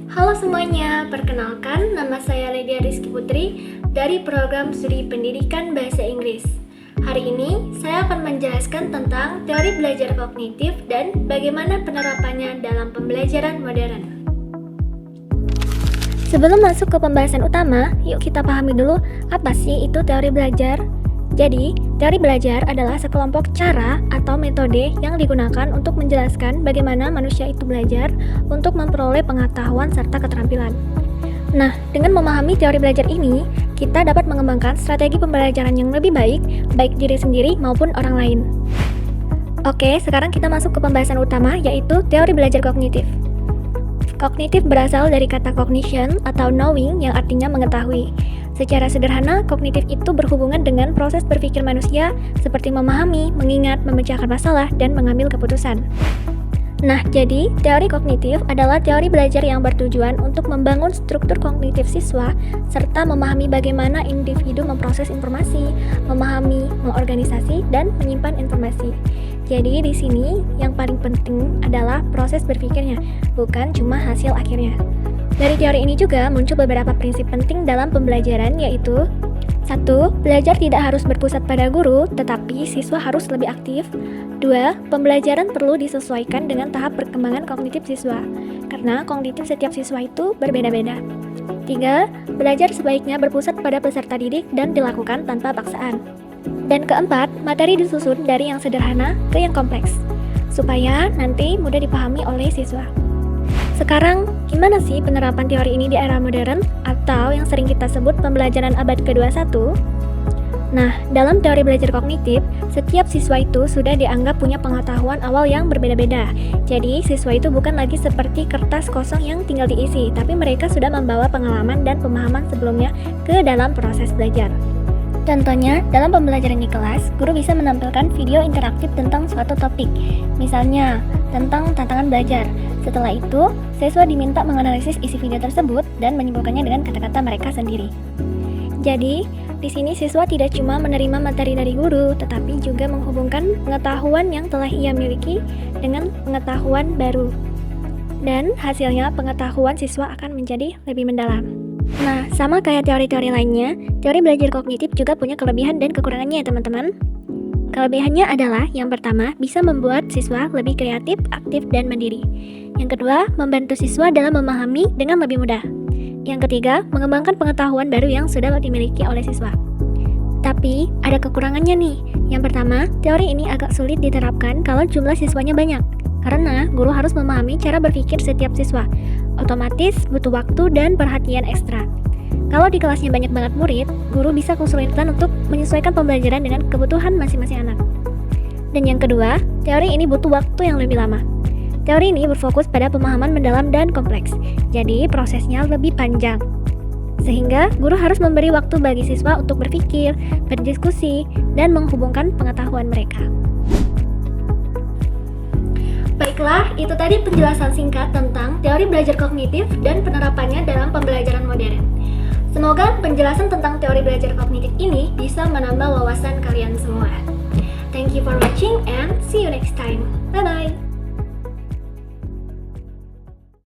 Halo semuanya, perkenalkan nama saya Lydia Rizky Putri dari program Studi Pendidikan Bahasa Inggris. Hari ini saya akan menjelaskan tentang teori belajar kognitif dan bagaimana penerapannya dalam pembelajaran modern. Sebelum masuk ke pembahasan utama, yuk kita pahami dulu apa sih itu teori belajar. Jadi, teori belajar adalah sekelompok cara atau metode yang digunakan untuk menjelaskan bagaimana manusia itu belajar untuk memperoleh pengetahuan serta keterampilan. Nah, dengan memahami teori belajar ini, kita dapat mengembangkan strategi pembelajaran yang lebih baik, baik diri sendiri maupun orang lain. Oke, sekarang kita masuk ke pembahasan utama, yaitu teori belajar kognitif. Kognitif berasal dari kata cognition atau knowing yang artinya mengetahui. Secara sederhana, kognitif itu berhubungan dengan proses berpikir manusia seperti memahami, mengingat, memecahkan masalah, dan mengambil keputusan. Nah, jadi teori kognitif adalah teori belajar yang bertujuan untuk membangun struktur kognitif siswa serta memahami bagaimana individu memproses informasi, memahami, mengorganisasi, dan menyimpan informasi. Jadi di sini yang paling penting adalah proses berpikirnya, bukan cuma hasil akhirnya. Dari teori ini juga muncul beberapa prinsip penting dalam pembelajaran, yaitu 1. Belajar tidak harus berpusat pada guru, tetapi siswa harus lebih aktif. 2. Pembelajaran perlu disesuaikan dengan tahap perkembangan kognitif siswa, karena kognitif setiap siswa itu berbeda-beda. 3. Belajar sebaiknya berpusat pada peserta didik dan dilakukan tanpa paksaan. Dan keempat, materi disusun dari yang sederhana ke yang kompleks, supaya nanti mudah dipahami oleh siswa. Sekarang, gimana sih penerapan teori ini di era modern atau yang sering kita sebut pembelajaran abad ke-21? Nah, dalam teori belajar kognitif, setiap siswa itu sudah dianggap punya pengetahuan awal yang berbeda-beda. Jadi, siswa itu bukan lagi seperti kertas kosong yang tinggal diisi, tapi mereka sudah membawa pengalaman dan pemahaman sebelumnya ke dalam proses belajar. Contohnya, dalam pembelajaran di kelas, guru bisa menampilkan video interaktif tentang suatu topik, misalnya tentang tantangan belajar. Setelah itu, siswa diminta menganalisis isi video tersebut dan menyimpulkannya dengan kata-kata mereka sendiri. Jadi, di sini siswa tidak cuma menerima materi dari guru, tetapi juga menghubungkan pengetahuan yang telah ia miliki dengan pengetahuan baru. Dan hasilnya pengetahuan siswa akan menjadi lebih mendalam. Nah, sama kayak teori-teori lainnya, teori belajar kognitif juga punya kelebihan dan kekurangannya ya teman-teman. Kelebihannya adalah, yang pertama, bisa membuat siswa lebih kreatif, aktif, dan mandiri. Yang kedua, membantu siswa dalam memahami dengan lebih mudah. Yang ketiga, mengembangkan pengetahuan baru yang sudah dimiliki oleh siswa. Tapi, ada kekurangannya nih. Yang pertama, teori ini agak sulit diterapkan kalau jumlah siswanya banyak. Karena guru harus memahami cara berpikir setiap siswa. Otomatis butuh waktu dan perhatian ekstra. Kalau di kelasnya banyak banget murid, guru bisa kesulitan untuk menyesuaikan pembelajaran dengan kebutuhan masing-masing anak. Dan yang kedua, teori ini butuh waktu yang lebih lama. Teori ini berfokus pada pemahaman mendalam dan kompleks, jadi prosesnya lebih panjang. Sehingga guru harus memberi waktu bagi siswa untuk berpikir, berdiskusi, dan menghubungkan pengetahuan mereka. Baiklah, itu tadi penjelasan singkat tentang teori belajar kognitif dan penerapannya dalam pembelajaran modern. Semoga penjelasan tentang teori belajar kognitif ini bisa menambah wawasan kalian semua. Thank you for watching and see you next time. Bye-bye!